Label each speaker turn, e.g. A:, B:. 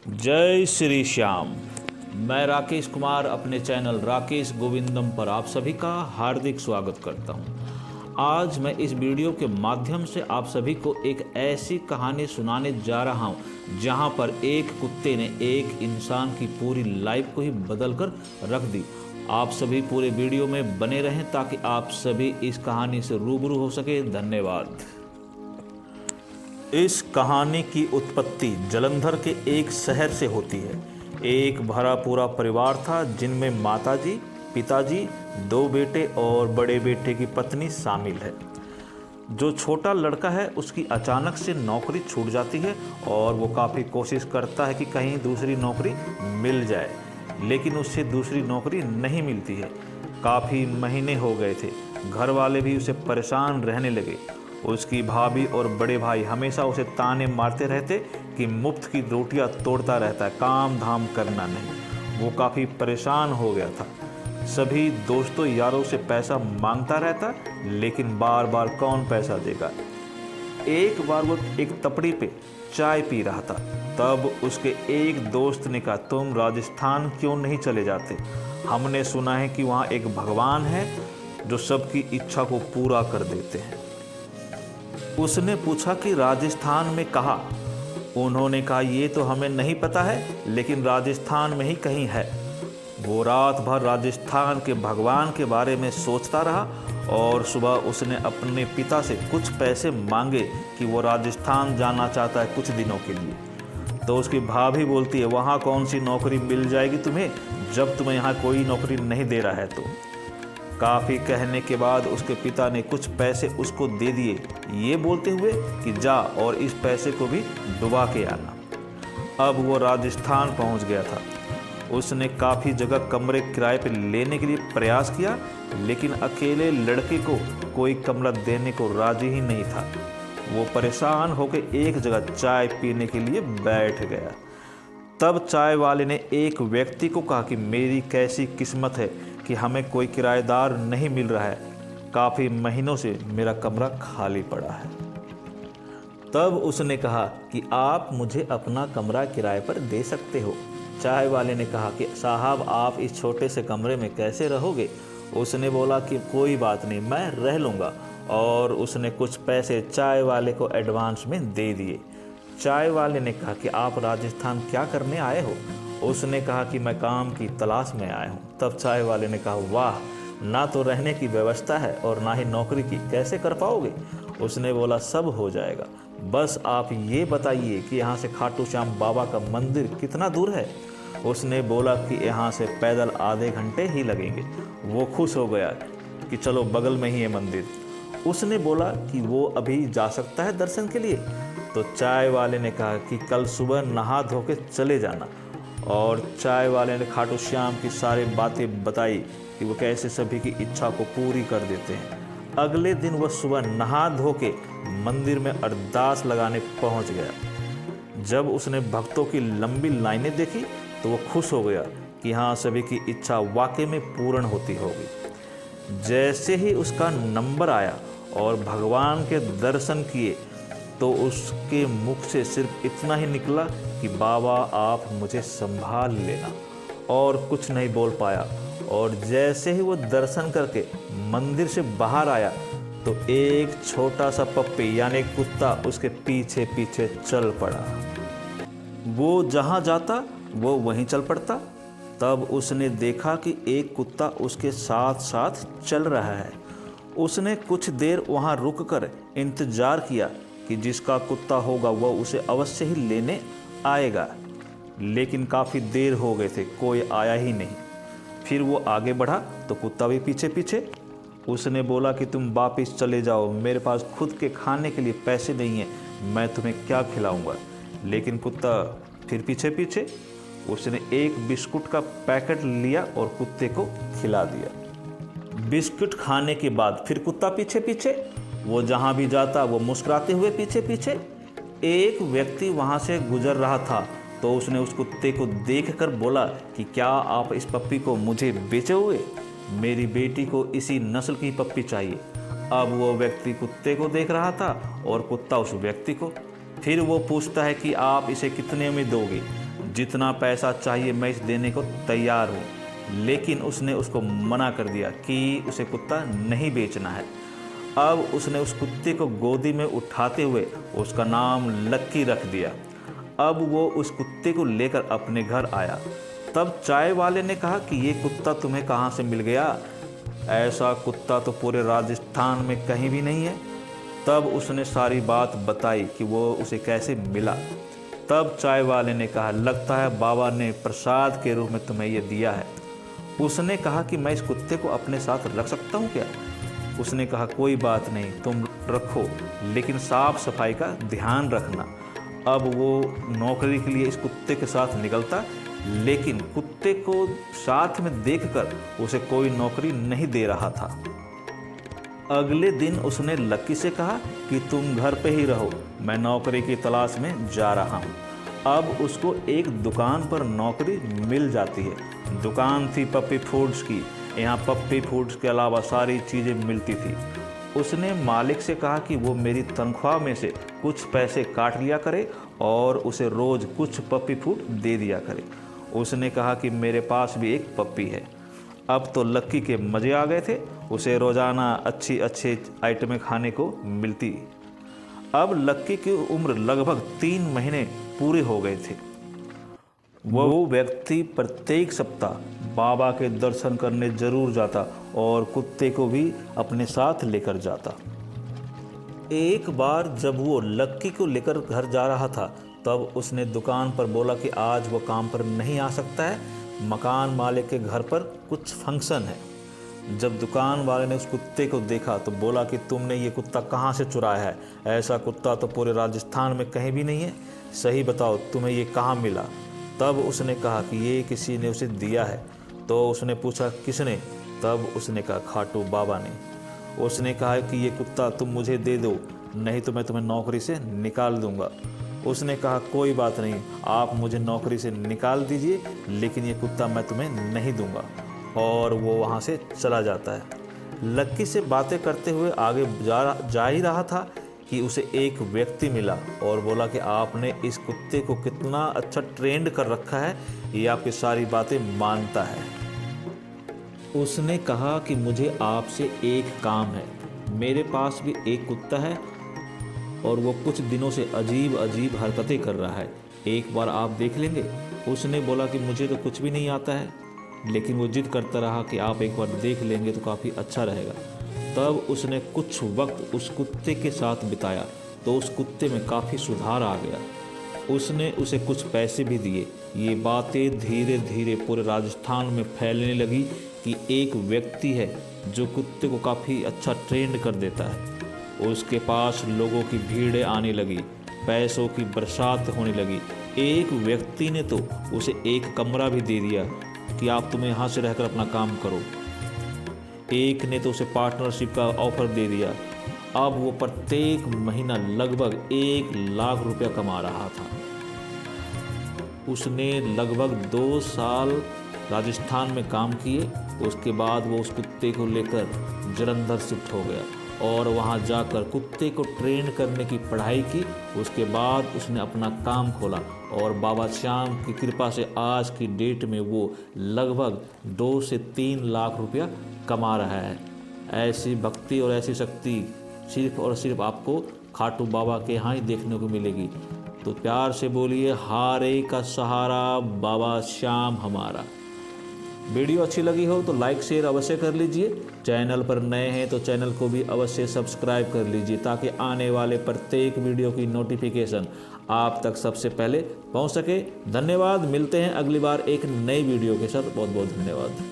A: जय श्री श्याम। मैं राकेश कुमार अपने चैनल राकेश गोविंदम पर आप सभी का हार्दिक स्वागत करता हूं। आज मैं इस वीडियो के माध्यम से आप सभी को एक ऐसी कहानी सुनाने जा रहा हूं जहां पर एक कुत्ते ने एक इंसान की पूरी लाइफ को ही बदल कर रख दी। आप सभी पूरे वीडियो में बने रहें ताकि आप सभी इस कहानी से रूबरू हो सके। धन्यवाद। इस कहानी की उत्पत्ति जालंधर के एक शहर से होती है। एक भरा पूरा परिवार था जिनमें माताजी, पिताजी, 2 बेटे और बड़े बेटे की पत्नी शामिल है। जो छोटा लड़का है उसकी अचानक से नौकरी छूट जाती है और वो काफ़ी कोशिश करता है कि कहीं दूसरी नौकरी मिल जाए, लेकिन उससे दूसरी नौकरी नहीं मिलती है। काफ़ी महीने हो गए थे। घर वाले भी उसे परेशान रहने लगे। उसकी भाभी और बड़े भाई हमेशा उसे ताने मारते रहते कि मुफ्त की रोटियां तोड़ता रहता है, काम धाम करना नहीं। वो काफ़ी परेशान हो गया था। सभी दोस्तों यारों से पैसा मांगता रहता, लेकिन बार बार कौन पैसा देगा। एक बार वो एक तपड़ी पे चाय पी रहा था, तब उसके एक दोस्त ने कहा, तुम राजस्थान क्यों नहीं चले जाते? हमने सुना है कि वहाँ एक भगवान है जो सबकी इच्छा को पूरा कर देते हैं। उसने पूछा कि राजस्थान में कहाँ? उन्होंने कहा, ये तो हमें नहीं पता है, लेकिन राजस्थान में ही कहीं है। वो रात भर राजस्थान के भगवान के बारे में सोचता रहा और सुबह उसने अपने पिता से कुछ पैसे मांगे कि वो राजस्थान जाना चाहता है कुछ दिनों के लिए। तो उसकी भाभी बोलती है, वहाँ कौन सी नौकरी मिल जाएगी तुम्हें जब तुम्हें यहाँ कोई नौकरी नहीं दे रहा है। तो काफ़ी कहने के बाद उसके पिता ने कुछ पैसे उसको दे दिए, ये बोलते हुए कि जा और इस पैसे को भी डुबा के आना। अब वो राजस्थान पहुंच गया था। उसने काफ़ी जगह कमरे किराए पर लेने के लिए प्रयास किया, लेकिन अकेले लड़के को कोई कमरा देने को राजी ही नहीं था। वो परेशान होकर एक जगह चाय पीने के लिए बैठ गया। तब चाय वाले ने एक व्यक्ति को कहा कि मेरी कैसी किस्मत है कि हमें कोई किराएदार नहीं मिल रहा है। काफ़ी महीनों से मेरा कमरा खाली पड़ा है। तब उसने कहा कि आप मुझे अपना कमरा किराए पर दे सकते हो। चाय वाले ने कहा कि साहब, आप इस छोटे से कमरे में कैसे रहोगे? उसने बोला कि कोई बात नहीं, मैं रह लूँगा। और उसने कुछ पैसे चाय वाले को एडवांस में दे दिए। चाय वाले ने कहा कि आप राजस्थान क्या करने आए हो? उसने कहा कि मैं काम की तलाश में आया हूँ। तब चाय वाले ने कहा, वाह, ना तो रहने की व्यवस्था है और ना ही नौकरी की, कैसे कर पाओगे? उसने बोला, सब हो जाएगा, बस आप ये बताइए कि यहाँ से खाटू श्याम बाबा का मंदिर कितना दूर है? उसने बोला कि यहाँ से पैदल आधे घंटे ही लगेंगे। वो खुश हो गया कि चलो बगल में ही है मंदिर। उसने बोला कि वो अभी जा सकता है दर्शन के लिए? तो चाय वाले ने कहा कि कल सुबह नहा धो के चले जाना। और चाय वाले ने खाटू श्याम की सारी बातें बताई कि वो कैसे सभी की इच्छा को पूरी कर देते हैं। अगले दिन वह सुबह नहा धो के मंदिर में अरदास लगाने पहुंच गया। जब उसने भक्तों की लंबी लाइनें देखी तो वो खुश हो गया कि हाँ, सभी की इच्छा वाकई में पूर्ण होती होगी। जैसे ही उसका नंबर आया और भगवान के दर्शन किए तो उसके मुख से सिर्फ इतना ही निकला कि बाबा, आप मुझे संभाल लेना, और कुछ नहीं बोल पाया। और जैसे ही वो दर्शन करके मंदिर से बाहर आया तो एक छोटा सा पप्पी यानी कुत्ता उसके पीछे पीछे चल पड़ा। वो जहाँ जाता वो वहीं चल पड़ता। तब उसने देखा कि एक कुत्ता उसके साथ साथ चल रहा है। उसने कुछ देर वहाँ रुककर इंतजार किया कि जिसका कुत्ता होगा वह उसे अवश्य ही लेने आएगा, लेकिन काफ़ी देर हो गए थे, कोई आया ही नहीं। फिर वो आगे बढ़ा तो कुत्ता भी पीछे पीछे। उसने बोला कि तुम वापस चले जाओ, मेरे पास खुद के खाने के लिए पैसे नहीं हैं, मैं तुम्हें क्या खिलाऊंगा? लेकिन कुत्ता फिर पीछे पीछे। उसने एक बिस्कुट का पैकेट लिया और कुत्ते को खिला दिया। बिस्कुट खाने के बाद फिर कुत्ता पीछे पीछे। वो जहाँ भी जाता वो मुस्कुराते हुए पीछे पीछे। एक व्यक्ति वहाँ से गुजर रहा था तो उसने उस कुत्ते को देखकर बोला कि क्या आप इस पप्पी को मुझे बेचे हुए? मेरी बेटी को इसी नस्ल की पप्पी चाहिए। अब वो व्यक्ति कुत्ते को देख रहा था और कुत्ता उस व्यक्ति को। फिर वो पूछता है कि आप इसे कितने में दोगे? जितना पैसा चाहिए मैं इस देने को तैयार हूँ। लेकिन उसने उसको मना कर दिया कि उसे कुत्ता नहीं बेचना है। अब उसने उस कुत्ते को गोदी में उठाते हुए उसका नाम लक्की रख दिया। अब वो उस कुत्ते को लेकर अपने घर आया। तब चाय वाले ने कहा कि ये कुत्ता तुम्हें कहाँ से मिल गया? ऐसा कुत्ता तो पूरे राजस्थान में कहीं भी नहीं है। तब उसने सारी बात बताई कि वो उसे कैसे मिला। तब चाय वाले ने कहा, लगता है बाबा ने प्रसाद के रूप में तुम्हें ये दिया है। उसने कहा कि मैं इस कुत्ते को अपने साथ रख सकता हूँ क्या? उसने कहा, कोई बात नहीं, तुम रखो, लेकिन साफ सफाई का ध्यान रखना। अब वो नौकरी के लिए इस कुत्ते के साथ निकलता, लेकिन कुत्ते को साथ में देखकर उसे कोई नौकरी नहीं दे रहा था। अगले दिन उसने लक्की से कहा कि तुम घर पे ही रहो, मैं नौकरी की तलाश में जा रहा हूँ। अब उसको एक दुकान पर नौकरी मिल जाती है। दुकान थी पप्पी फूड्स की। यहाँ पप्पी फूड्स के अलावा सारी चीज़ें मिलती थी। उसने मालिक से कहा कि वो मेरी तनख्वाह में से कुछ पैसे काट लिया करे और उसे रोज़ कुछ पप्पी फूड दे दिया करे। उसने कहा कि मेरे पास भी एक पप्पी है। अब तो लक्की के मज़े आ गए थे। उसे रोज़ाना अच्छे आइटमें खाने को मिलती। अब लक्की की उम्र लगभग 3 महीने पूरे हो गए थे। वो व्यक्ति प्रत्येक सप्ताह बाबा के दर्शन करने जरूर जाता और कुत्ते को भी अपने साथ लेकर जाता। एक बार जब वो लक्की को लेकर घर जा रहा था, तब उसने दुकान पर बोला कि आज वो काम पर नहीं आ सकता है, मकान मालिक के घर पर कुछ फंक्शन है। जब दुकान वाले ने उस कुत्ते को देखा तो बोला कि तुमने ये कुत्ता कहाँ से चुराया है? ऐसा कुत्ता तो पूरे राजस्थान में कहीं भी नहीं है। सही बताओ, तुम्हें ये कहाँ मिला? तब उसने कहा कि ये किसी ने उसे दिया है। तो उसने पूछा, किसने? तब उसने कहा, खाटू बाबा ने। उसने कहा कि ये कुत्ता तुम मुझे दे दो, नहीं तो मैं तुम्हें नौकरी से निकाल दूंगा। उसने कहा, कोई बात नहीं, आप मुझे नौकरी से निकाल दीजिए, लेकिन ये कुत्ता मैं तुम्हें नहीं दूंगा। और वो वहाँ से चला जाता है। लक्की से बातें करते हुए आगे जा ही रहा था कि उसे एक व्यक्ति मिला और बोला कि आपने इस कुत्ते को कितना अच्छा ट्रेंड कर रखा है, ये आपकी सारी बातें मानता है। उसने कहा कि मुझे आपसे एक काम है। मेरे पास भी एक कुत्ता है और वो कुछ दिनों से अजीब हरकतें कर रहा है, एक बार आप देख लेंगे? उसने बोला कि मुझे तो कुछ भी नहीं आता है, लेकिन वो जिद करता रहा कि आप एक बार देख लेंगे तो काफ़ी अच्छा रहेगा। तब उसने कुछ वक्त उस कुत्ते के साथ बिताया तो उस कुत्ते में काफ़ी सुधार आ गया। उसने उसे कुछ पैसे भी दिए। ये बातें धीरे धीरे पूरे राजस्थान में फैलने लगी कि एक व्यक्ति है जो कुत्ते को काफ़ी अच्छा ट्रेंड कर देता है। उसके पास लोगों की भीड़ें आने लगी, पैसों की बरसात होने लगी। एक व्यक्ति ने तो उसे एक कमरा भी दे दिया कि आप तुम्हें यहाँ से रहकर अपना काम करो। एक ने तो उसे पार्टनरशिप का ऑफर दे दिया। अब वो प्रत्येक महीना लगभग 1 लाख रुपया कमा रहा था। उसने लगभग 2 साल राजस्थान में काम किए। उसके बाद वो उस कुत्ते को लेकर जलंधर शिफ्ट हो गया और वहाँ जाकर कुत्ते को ट्रेन करने की पढ़ाई की। उसके बाद उसने अपना काम खोला और बाबा श्याम की कृपा से आज की डेट में वो लगभग 2 से 3 लाख रुपया कमा रहा है। ऐसी भक्ति और ऐसी शक्ति सिर्फ और सिर्फ आपको खाटू बाबा के यहाँ ही देखने को मिलेगी। तो प्यार से बोलिए, हारे का सहारा बाबा श्याम हमारा। वीडियो अच्छी लगी हो तो लाइक शेयर अवश्य कर लीजिए। चैनल पर नए हैं तो चैनल को भी अवश्य सब्सक्राइब कर लीजिए ताकि आने वाले प्रत्येक वीडियो की नोटिफिकेशन आप तक सबसे पहले पहुंच सके। धन्यवाद। मिलते हैं अगली बार एक नई वीडियो के साथ। बहुत बहुत धन्यवाद।